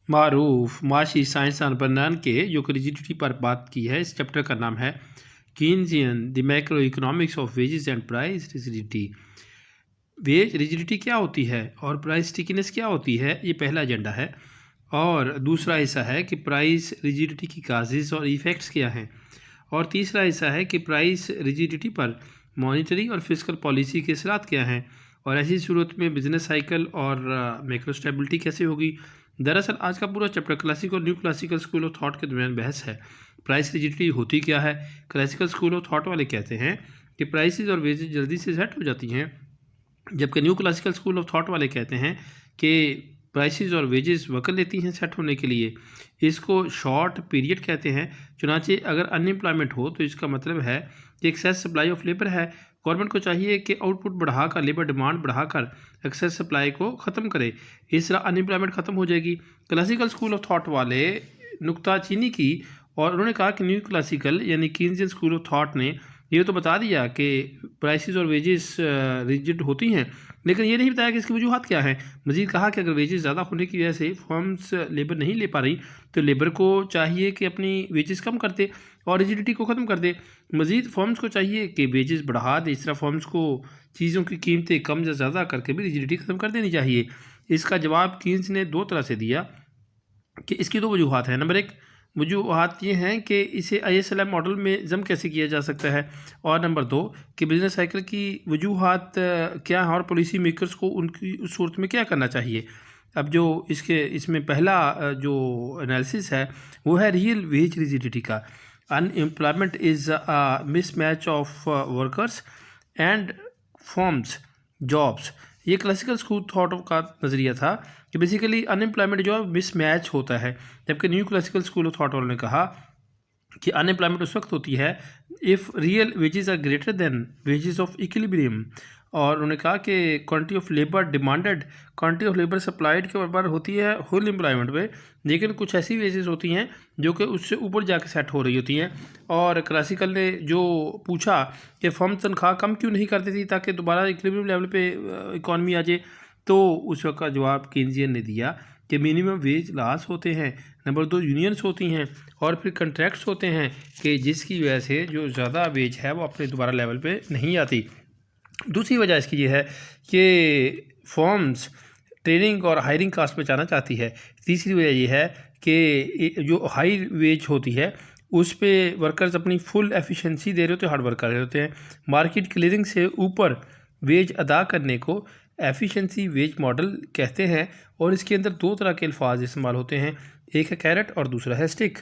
मारूफ माशी साइंसदान बर्नान के जो कि रिजिडिटी पर बात की है। इस चैप्टर का नाम है Keynesian the macro economics of wages and price rigidity. Wage rigidity क्या होती है और प्राइस स्टिकीनेस क्या होती है, ये पहला एजेंडा है। और दूसरा हिस्सा है कि प्राइस रिजिडिटी की काजेज़ और इफ़ेक्ट्स क्या हैं। और तीसरा हिस्सा है कि प्राइस रिजिडिटी पर मॉनिटरी और फिस्कल पॉलिसी के असरात क्या हैं, और ऐसी सूरत में बिजनेस साइकिल और मैक्रो स्टेबिलिटी कैसे होगी। दरअसल आज का पूरा चैप्टर क्लासिकल और new classical school of thought के दरमियान बहस है। प्राइस रिजिडिटी होती क्या है। क्लासिकल स्कूल ऑफ थॉट वाले कहते हैं कि प्राइसेस और वेजेस जल्दी से सेट हो जाती हैं, जबकि new classical school of thought वाले कहते हैं कि प्राइसेस और वेजेस वक्त लेती हैं सेट होने के लिए। इसको शॉर्ट पीरियड कहते हैं। चुनांचे अगर अनएम्प्लॉयमेंट हो तो इसका मतलब है कि एक्सेस सप्लाई ऑफ लेबर है। गवर्नमेंट को चाहिए कि आउटपुट बढ़ाकर, लेबर डिमांड बढ़ाकर एक्सेस सप्लाई को ख़त्म करे। इस तरह अनएम्प्लॉयमेंट ख़त्म हो जाएगी। क्लासिकल स्कूल ऑफ थॉट वाले नुक्ताचीनी की, और उन्होंने कहा कि न्यू क्लासिकल यानी कीन्जियन स्कूल ऑफ थॉट ने ये तो बता दिया कि प्राइसेस और वेजेस रिजिड होती हैं, लेकिन ये नहीं बताया कि इसकी वजूहत क्या है। मजीद कहा कि अगर वेजेस ज़्यादा होने की वजह से फर्म्स लेबर नहीं ले पा रही तो लेबर को चाहिए कि अपनी वेजेस कम कर दे और रिजिडिटी को ख़त्म कर दे। मजीद फर्म्स को चाहिए कि वेजेस बढ़ा दे। इस तरह फर्म्स को चीज़ों की कीमतें कम या ज़्यादा करके भी रिजिडिटी ख़त्म कर देनी चाहिए। इसका जवाब कीन्स ने दो तरह से दिया कि इसकी दो वजूहत हैं। नंबर एक वजूहत ये हैं कि इसे ISLM मॉडल में जम कैसे किया जा सकता है, और नंबर दो कि बिजनेस साइकिल की वजूहत क्या है और पॉलिसी मेकर्स को उनकी उस सूरत में क्या करना चाहिए। अब जो इसमें पहला जो एनालिसिस है वो है रियल वेज रिजिडिटी का। Unemployment is a mismatch of workers and forms jobs. ये क्लासिकल स्कूल थॉट का नज़रिया था कि बेसिकली अनएम्प्लॉयमेंट जो है मिसमैच होता है, जबकि new classical school of thought वालों ने कहा कि अनएम्प्लॉयमेंट उस वक्त होती है if real wages are greater than wages of equilibrium. और उन्होंने कहा कि quantity of labour demanded quantity of labour supplied के बराबर होती है होल एम्प्लॉयमेंट पे, लेकिन कुछ ऐसी वेजेस होती हैं जो कि उससे ऊपर जाके सेट हो रही होती हैं। और क्लासिकल ने जो पूछा कि फर्म तनख्वाह कम क्यों नहीं करती थी ताकि दोबारा इक्विलिब्रियम लेवल पे इकॉनमी आ जाए, तो उस वक्त का जवाब कीन्जियन ने दिया कि मिनिमम वेज लॉस होते हैं, नंबर दो यूनियंस होती हैं, और फिर कंट्रैक्ट्स होते हैं कि जिसकी वजह से जो ज़्यादा वेज है वो अपने दोबारा लेवल पे नहीं आती। दूसरी वजह इसकी ये है कि फॉर्म्स ट्रेनिंग और हायरिंग कास्ट बचाना चाहती है। तीसरी वजह ये है कि जो हाई वेज होती है उस पे वर्कर्स अपनी फुल एफिशिएंसी दे रहे होते हैं, हार्ड वर्क कर रहे होते हैं। मार्केट क्लियरिंग से ऊपर वेज अदा करने को एफिशिएंसी वेज मॉडल कहते हैं, और इसके अंदर दो तरह के अल्फाज इस्तेमाल होते हैं, एक है कैरेट और दूसरा है स्टिक।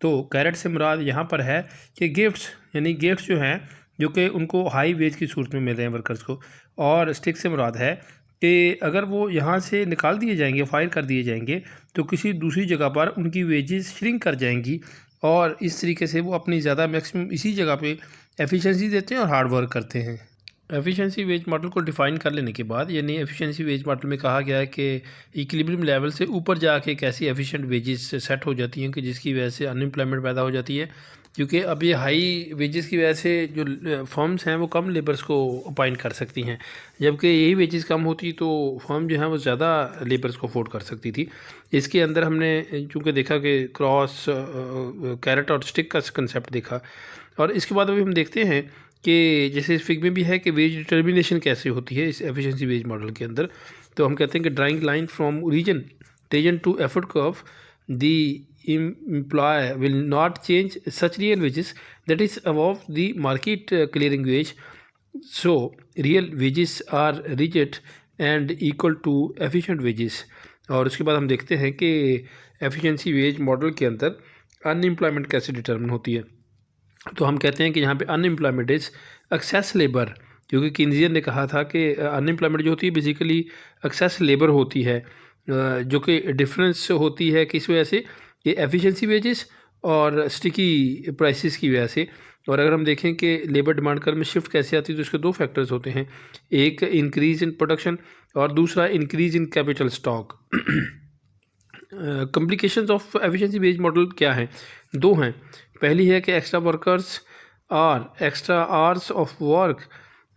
तो कैरेट से मुराद यहाँ पर है कि गिफ्ट्स, यानी गिफ्ट्स जो हैं जो कि उनको हाई वेज की सूरत में मिल रहे हैं वर्कर्स को, और स्टिक से मुराद है कि अगर वो यहाँ से निकाल दिए जाएंगे, फायर कर दिए जाएंगे, तो किसी दूसरी जगह पर उनकी वेजेस श्रिंक कर जाएंगी, और इस तरीके से वो अपनी ज़्यादा मैक्सिमम इसी जगह पे एफिशिएंसी देते हैं और हार्ड वर्क करते हैं। एफिशिएंसी वेज मॉडल को डिफ़ाइन कर लेने के बाद, यानी एफिशिएंसी वेज मॉडल में कहा गया है कि इक्विलिब्रियम लेवल से ऊपर जाके कैसी एफिशिएंट वेजेस सेट हो जाती हैं कि जिसकी वजह से अनएम्प्लॉयमेंट पैदा हो जाती है। क्योंकि अब ये हाई वेजेस की वजह से जो फर्म्स हैं वो कम लेबर्स को अपॉइंट कर सकती हैं, जबकि यही वेजेस कम होती तो फर्म जो है वो ज़्यादा लेबर्स को अफोर्ड कर सकती थी। इसके अंदर हमने चूँकि देखा कि क्रॉस कैरेट और स्टिक का कंसेप्ट देखा, और इसके बाद अभी हम देखते हैं कि जैसे इस फिग में भी है कि वेज डिटर्मिनेशन कैसे होती है इस एफिशिएंसी वेज मॉडल के अंदर। तो हम कहते हैं कि drawing line from origin tangent to effort curve the employer will not change such real wages that is above the market clearing wage, so real wages are rigid and equal to efficient wages। और उसके बाद हम देखते हैं कि efficiency wage model के अंदर unemployment कैसे डिटर्मिन होती है। तो हम कहते हैं कि यहाँ पे अनएम्प्लॉयमेंट इज़ एक्सेस लेबर, क्योंकि कीन्जियन ने कहा था कि अनएम्प्लॉयमेंट जो होती है बेसिकली एक्सेस लेबर होती है, जो कि डिफरेंस होती है किस वजह से, ये एफिशिएंसी वेजेस और स्टिकी प्राइसेस की वजह से। और अगर हम देखें कि लेबर डिमांड कर्व में शिफ्ट कैसे आती है, तो इसके दो फैक्टर्स होते हैं, एक इंक्रीज़ इन प्रोडक्शन और दूसरा increase in capital stock. Complications of efficiency wage model क्या हैं, दो हैं। पहली है कि एक्स्ट्रा वर्कर्स और extra hours of work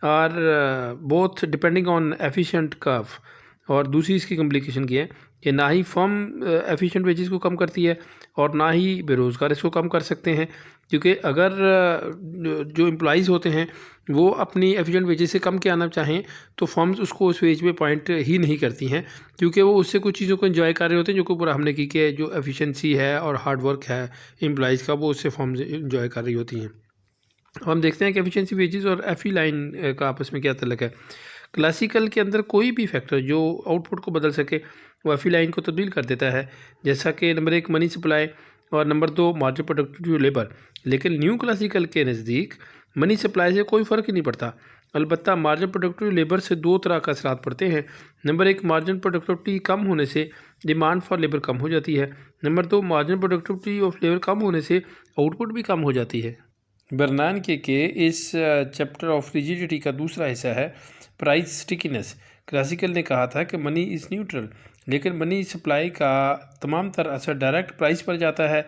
are both depending on efficient curve, और दूसरी इसकी कॉम्प्लिकेशन की है कि ना ही फर्म एफिशिएंट वेजेस को कम करती है और ना ही बेरोज़गार इसको कम कर सकते हैं, क्योंकि अगर जो एम्प्लॉइज़ होते हैं वो अपनी एफिशिएंट वेजेस से कम के आना चाहें तो फर्म्स उसको उस वेज पे पॉइंट ही नहीं करती हैं, क्योंकि वो उससे कुछ चीज़ों को एंजॉय कर रहे होते हैं जो कि पूरा हमने की कि जो एफिशिएंसी है और हार्ड वर्क है एम्प्लॉइज़ का वो उससे फर्म्स एंजॉय कर रही होती हैं। हम देखते हैं कि एफिशिएंसी वेजेस और एफी लाइन का आपस में क्या तल्लुक है। क्लासिकल के अंदर कोई भी फैक्टर जो आउटपुट को बदल सके वो एफी लाइन को तब्दील कर देता है, जैसा कि नंबर 1 मनी सप्लाई और नंबर 2 मार्जिन प्रोडक्टिविटी लेबर। लेकिन न्यू क्लासिकल के नज़दीक मनी सप्लाई से कोई फ़र्क ही नहीं पड़ता, अलबत्ता मार्जिन प्रोडक्टिविटी लेबर से दो तरह का असरात पड़ते हैं। नंबर 1 मार्जिन प्रोडक्टिविटी कम होने से डिमांड फॉर लेबर कम हो जाती है। Number 2 margin productivity of labour कम होने से आउटपुट भी कम हो जाती है। बर्नानके के इस चैप्टर ऑफ रिजिडिटी का दूसरा हिस्सा है प्राइस स्टिकीनेस। क्लासिकल ने कहा था कि मनी इज़ न्यूट्रल, लेकिन मनी सप्लाई का तमाम तर असर डायरेक्ट प्राइस पर जाता है।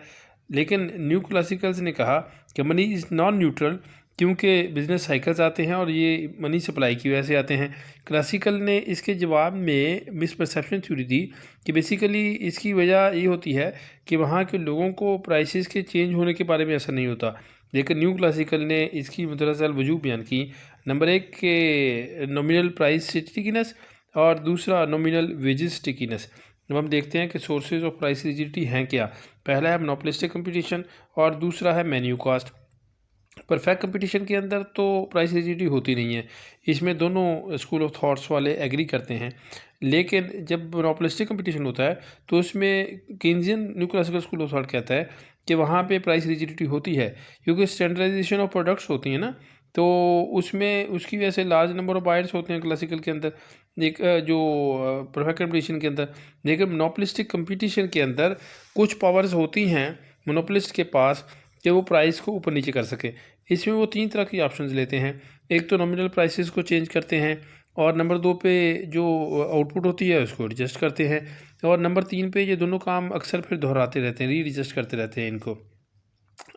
लेकिन न्यू क्लासिकल्स ने कहा कि मनी इज़ नॉन न्यूट्रल, क्योंकि बिजनेस साइकिल्स आते हैं और ये मनी सप्लाई की वजह से आते हैं। क्लासिकल ने इसके जवाब में मिसपरसेप्शन थ्योरी दी कि बेसिकली इसकी वजह ये होती है कि वहाँ के लोगों को प्राइसेस के चेंज होने के बारे में असर नहीं होता, लेकिन न्यू क्लासिकल ने इसकी दरअसल वजूह बयान की। नंबर 1 के नॉमिनल प्राइस स्टिकीनेस और दूसरा नॉमिनल वेजेस स्टिकीनेस। अब हम देखते हैं कि सोर्सेज ऑफ प्राइस रिजिडिटी हैं क्या। पहला है मोनोपोलिस्टिक कंपटीशन और दूसरा है मेन्यू कास्ट। परफेक्ट कंपटीशन के अंदर तो प्राइस रिजिडिटी होती नहीं है, इसमें दोनों स्कूल ऑफ थॉट्स वाले एग्री करते हैं। लेकिन जब मोनोपोलिस्टिक कंपटीशन होता है तो उसमें Keynesian new classical school of thought कहता है कि वहाँ पे प्राइस रिजिडिटी होती है, क्योंकि स्टैंडर्डाइजेशन ऑफ प्रोडक्ट्स होती हैं ना, तो उसमें उसकी वजह से लार्ज नंबर ऑफ बायर्स होते हैं क्लासिकल के अंदर, एक जो परफेक्ट कंपटीशन के अंदर। लेकिन मोनोपोलिस्टिक कंपटीशन के अंदर कुछ पावर्स होती हैं मोनोपोलिस्ट के पास कि वो प्राइस को ऊपर नीचे कर सके। इसमें वो 3 तरह की ऑप्शंस लेते हैं। एक तो नॉमिनल प्राइसेस को चेंज करते हैं, और नंबर 2 पे जो आउटपुट होती है उसको एडजस्ट करते हैं, और नंबर 3 पे ये दोनों काम अक्सर फिर दोहराते रहते हैं, रीएडजस्ट करते रहते हैं इनको।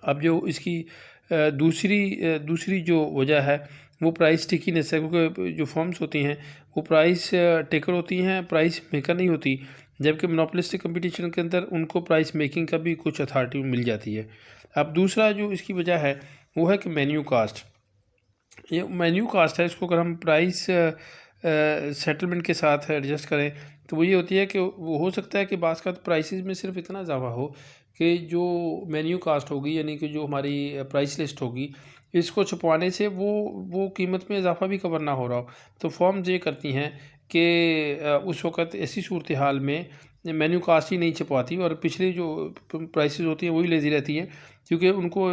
अब जो इसकी दूसरी जो वजह है वो प्राइस स्टिकीनेस है, क्योंकि जो फर्म्स होती हैं वो प्राइस टेकर होती हैं, प्राइस मेकर नहीं होती, जबकि मोनोपोलिस्टिक कंपटीशन के अंदर उनको प्राइस मेकिंग का भी कुछ अथॉरिटी मिल जाती है। अब दूसरा जो इसकी वजह है वो है कि मेन्यू कास्ट। ये मेन्यू कास्ट है, इसको अगर हम प्राइस सेटलमेंट के साथ एडजस्ट करें तो वो ये होती है कि वो हो सकता है कि बाज़ का प्राइसेस में सिर्फ इतना इजाफा हो कि जो मेन्यू कास्ट होगी, यानी कि जो हमारी प्राइस लिस्ट होगी, इसको छुपवाने से वो कीमत में इजाफा भी कवर ना हो रहा हो। तो फर्म्स ये करती हैं कि उस वक़्त ऐसी सूरत हाल में मेन्यू कास्ट ही नहीं छपवाती और पिछली जो प्राइसेस होती हैं वही लेती रहती हैं, क्योंकि उनको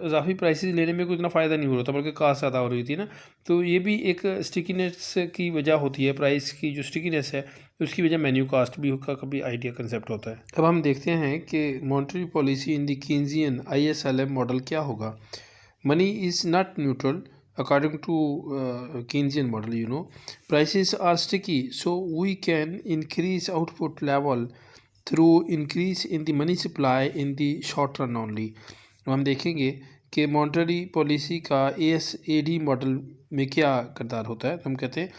इजाफी प्राइसेस लेने में कोई इतना फ़ायदा नहीं हो रहा था, बल्कि कास्ट ज़्यादा हो रही थी ना। तो ये भी एक स्टिकीनेस की वजह होती है, प्राइस की जो स्टिकीनेस है उसकी वजह मेन्यू कास्ट भी का कभी आइडिया कंसेप्ट होता है। अब हम देखते हैं कि monetary policy in the Keynesian ISLM model क्या होगा। Money is not neutral according to Keynesian model. Prices are sticky, so we can increase output level through increase in the money supply in the short run only. हम देखेंगे कि monetary policy का ASAD model में क्या किरदार होता है। हम कहते हैं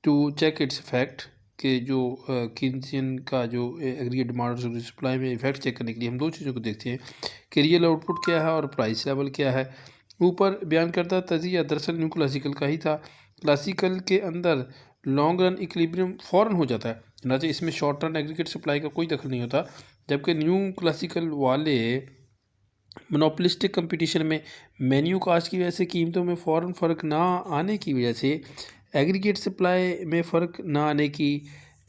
टू चेक इट्स इफेक्ट, कि जो कीन्सियन का जो एग्रीगेट डिमांड और सप्लाई में इफेक्ट चेक करने के लिए हम दो चीज़ों को देखते हैं कि रियल आउटपुट क्या है और प्राइस लेवल क्या है। ऊपर बयान करता तजिया दरअसल न्यू क्लासिकल का ही था। क्लासिकल के अंदर लॉन्ग रन इक्विलिब्रियम फ़ौरन हो जाता है, ना कि इसमें शॉर्ट रन एग्रीगेट सप्लाई का कोई दखल नहीं होता, जबकि न्यू क्लासिकल वाले मोनोपोलिस्टिक कंपटीशन में मेन्यू कास्ट की वजह से कीमतों में फ़ौरन फ़र्क ना आने की वजह से एग्रीगेट सप्लाई में फ़र्क ना आने की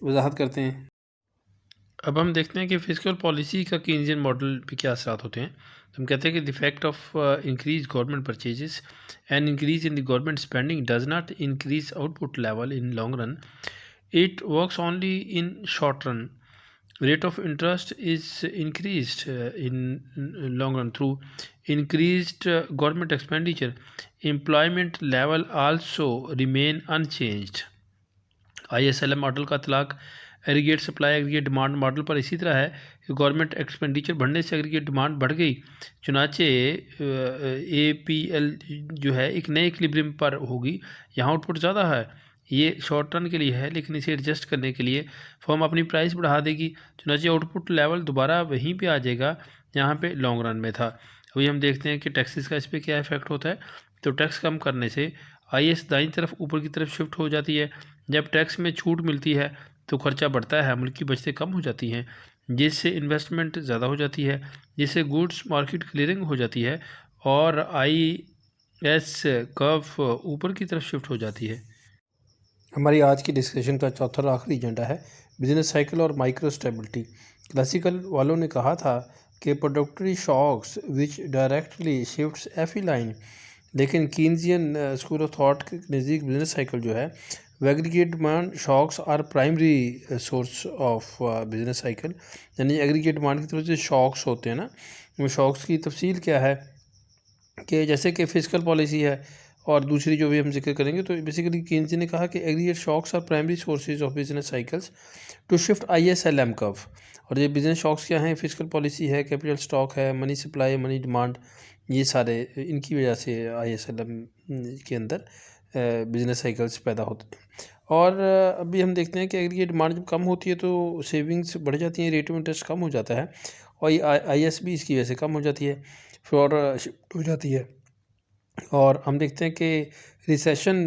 वजाहत करते हैं। अब हम देखते हैं कि फिजिकल पॉलिसी का कीन्जियन मॉडल पे क्या असरात होते हैं। तो हम कहते हैं कि the effect of increase government purchases and increase in the government spending does not increase output level in long run, it works only in short run. Rate of interest is increased in long run through increased government expenditure. Employment level also remain unchanged. ISLM model का इतलाक aggregate supply aggregate demand model पर इसी तरह है कि government expenditure बढ़ने से aggregate demand बढ़ गई, चुनाचे APL जो है एक नए इक्विलिब्रियम पर होगी, यहाँ आउटपुट ज़्यादा है, ये शॉर्ट रन के लिए है, लेकिन इसे एडजस्ट करने के लिए फर्म अपनी प्राइस बढ़ा देगी, चुनाचे आउटपुट लेवल दोबारा वहीं पे आ जाएगा जहाँ पे लॉन्ग रन में था। अभी हम देखते हैं कि टैक्सेस का इस पर क्या इफेक्ट होता है। तो टैक्स कम करने से आईएस दाईं तरफ ऊपर की तरफ शिफ्ट हो जाती है। जब टैक्स में छूट मिलती है तो खर्चा बढ़ता है, मुल्क की बचतें कम हो जाती हैं, जिससे इन्वेस्टमेंट ज़्यादा हो जाती है, जिससे गुड्स मार्केट क्लियरिंग हो जाती है और आईएस कर्व ऊपर की तरफ शिफ्ट हो जाती है। हमारी आज की डिस्कशन का चौथा और आखिरी एजेंडा है बिजनेस साइकिल और माइक्रो स्टेबिलिटी। क्लासिकल वालों ने कहा था कि productivity shocks which directly shifts FE line, लेकिन कीन्जियन स्कूल ऑफ थॉट के नज़दीक बिजनेस साइकिल जो है वो aggregate demand shocks are primary source of business cycle. यानी एग्रीगेट डिमांड की तरफ से शॉक्स होते हैं ना, वो शॉक्स की तफसील क्या है कि जैसे कि फिजिकल पॉलिसी है और दूसरी जो भी हम जिक्र करेंगे। तो बेसिकली केन्जी ने कहा कि aggregate shocks are primary sources of business cycles to shift ISLM curve. और ये बिजनेस शॉक्स क्या हैं? फिजिकल पॉलिसी है, कैपिटल स्टॉक है, मनी सप्लाई, मनी डिमांड, ये सारे इनकी वजह से ISLM के अंदर बिजनेस साइकिल्स पैदा होते हैं। और अभी हम देखते हैं कि एग्रीगेट डिमांड जब कम होती है तो सेविंग्स बढ़ जाती हैं, रेट ऑफ इंटरेस्ट कम हो जाता है और ये IS भी इसकी वजह से कम हो जाती है, फ्रॉड शिफ्ट हो जाती है। और हम देखते हैं कि रिसेशन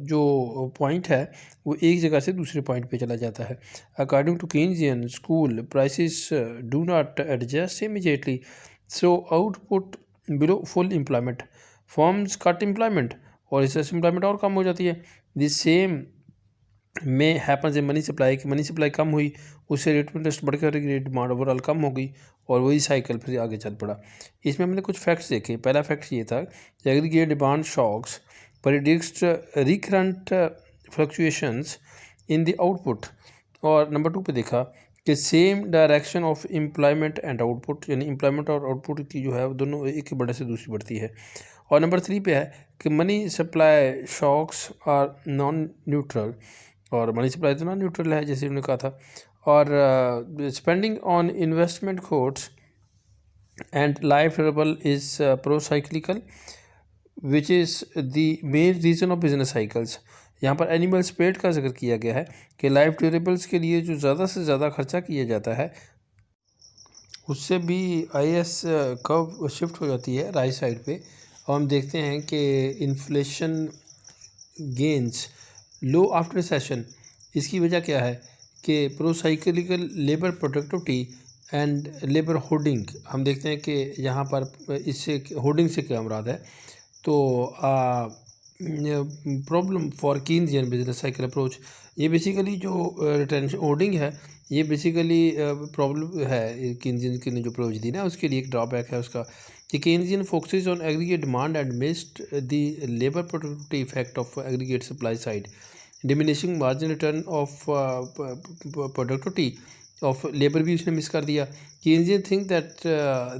जो पॉइंट है वो एक जगह से दूसरे पॉइंट पे चला जाता है। According to Keynesian school prices do not adjust immediately, so output below full employment forms cut employment और रिसेस एम्प्लॉयमेंट और कम हो जाती है। दिस सेम में हैपन्स इन मनी सप्लाई की मनी सप्लाई कम हुई, उससे रेट ऑफ इंटरेस्ट बढ़कर रेट डिमांड ओवरऑल कम हो गई और वही साइकिल फिर आगे चल पड़ा। इसमें हमने कुछ फैक्ट्स देखे। पहला फैक्ट ये था कि aggregate demand shocks predict recurrent fluctuations in the output. और नंबर 2 पे देखा कि same direction of employment and output, यानी एम्प्लॉयमेंट और आउटपुट की जो है वो दोनों एक बढ़ने से दूसरी बढ़ती है। और नंबर 3 पे है कि money supply shocks are non neutral, और मनी सप्लाई तो नॉन न्यूट्रल है जैसे उन्होंने कहा था। और spending on investment course and life durable is pro cyclical which is the main reason of business cycles. यहाँ पर एनिमल स्पेड का जिक्र किया गया है कि लाइफ ड्यूरेबल्स के लिए जो ज़्यादा से ज़्यादा खर्चा किया जाता है उससे भी IS कर्व शिफ्ट हो जाती है राइट साइड पे। और हम देखते हैं कि inflation gains low after session. इसकी वजह क्या है कि procyclical labour productivity and labour hoarding. हम देखते हैं कि यहाँ पर इससे होर्डिंग से क्या मुराद है। तो problem for Keynesian business cycle approach, ये बेसिकली जो रिटेंशन होर्डिंग है ये बेसिकली प्रॉब्लम है कीन्जियन की ने जो अप्रोच दी ना, उसके लिए एक ड्रॉबैक है उसका कि Keynesian focuses on aggregate demand and missed the labour productivity effect of aggregate supply side, diminishing margin return of productivity of labour भी उसने मिस कर दिया। Keynesian think that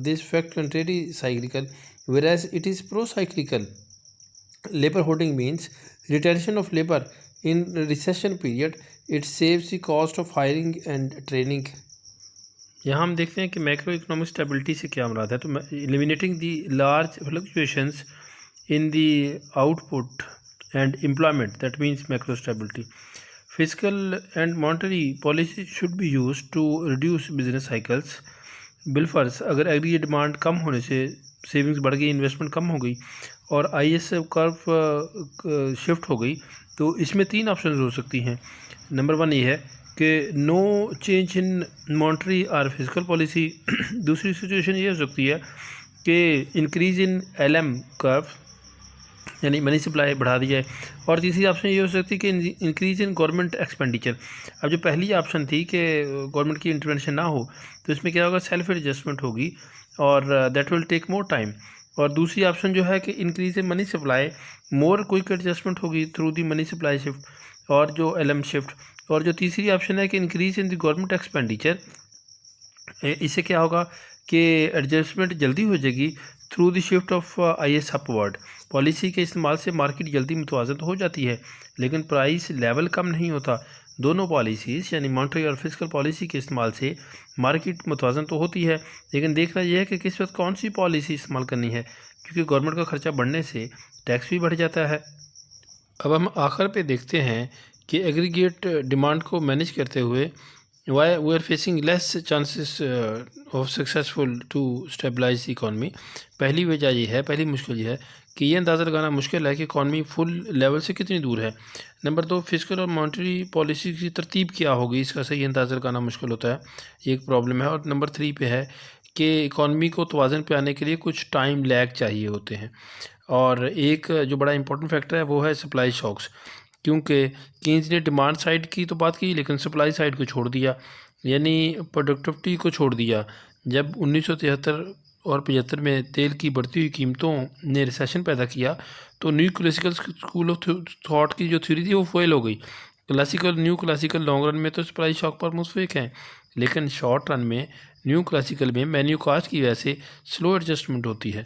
this fact contrary cyclical whereas it is pro-cyclical. Labor hoarding means retention of labor in recession period. It saves the cost of hiring and training. यहाँ हम देखते हैं कि macro economic stability से क्या मुराद है। तो eliminating the large fluctuations in the output and employment, that means macro stability. Physical and monetary policy should be use to reduce business cycles. बिलफर्स, अगर एग्रीगेट डिमांड कम होने से सेविंग्स बढ़ गई, इन्वेस्टमेंट कम हो गई और IS कर्व शिफ्ट हो गई, तो इसमें 3 ऑप्शन हो सकती हैं। नंबर 1 ये है कि नो चेंज इन मॉनेटरी और फिजिकल पॉलिसी। दूसरी सिचुएशन ये हो सकती है कि इंक्रीज इन LM कर्व, यानी मनी सप्लाई बढ़ा दी जाए। और तीसरी ऑप्शन ये हो सकती है कि इंक्रीज इन गवर्नमेंट एक्सपेंडिचर। अब जो पहली ऑप्शन थी कि गवर्नमेंट की इंटरवेंशन ना हो, तो इसमें क्या होगा, सेल्फ एडजस्टमेंट होगी और that will take more time. और दूसरी ऑप्शन जो है कि increase in money supply, more quick adjustment होगी through the money supply shift और जो LM शिफ्ट। और जो तीसरी ऑप्शन है कि increase in the government expenditure, इससे क्या होगा कि एडजस्टमेंट जल्दी हो जाएगी through the shift of IS upward. Policy के इस्तेमाल से मार्केट जल्दी मुतवाज़न तो हो जाती है, लेकिन प्राइस लेवल कम नहीं होता। दोनों पॉलिसीज़ यानी मॉनेटरी और फिजिकल पॉलिसी के इस्तेमाल से मार्केट मुतवाज़न तो होती है, लेकिन देखना यह है कि किस वक्त कौन सी पॉलिसी इस्तेमाल करनी है, क्योंकि गवर्नमेंट का खर्चा बढ़ने से टैक्स भी बढ़ जाता है। अब हम आखिर पे देखते हैं कि एग्रीगेट डिमांड को मैनेज करते हुए why we are facing less chances of successful to stabilise economy. पहली वजह ये है, पहली मुश्किल ये है कि ये अंदाज़ा लगाना मुश्किल है कि इकॉनमी फुल लेवल से कितनी दूर है। नंबर 2, फिजिकल और मॉनेटरी पॉलिसी की तरतीब क्या होगी, इसका सही अंदाज़ा लगाना मुश्किल होता है, ये एक प्रॉब्लम है। और नंबर 3 पे है कि इकॉनमी को तवाज़न पे आने के लिए कुछ टाइम लैग चाहिए होते हैं। और एक जो बड़ा इंपॉर्टेंट फैक्टर है वो है सप्लाई शॉक्स, क्योंकि कीन्स ने डिमांड साइड की तो बात की लेकिन सप्लाई साइड को छोड़ दिया, यानी प्रोडक्टिविटी को छोड़ दिया। जब 1973 और 75 में तेल की बढ़ती हुई कीमतों ने रिसेशन पैदा किया तो new classical school of thought की जो थ्योरी थी वो फेल हो गई। न्यू क्लासिकल लॉन्ग रन में तो सप्लाई शॉक पर मुतफिक हैं, लेकिन शॉर्ट रन में न्यू क्लासिकल में मेन्यू कास्ट की वजह से स्लो एडजस्टमेंट होती है।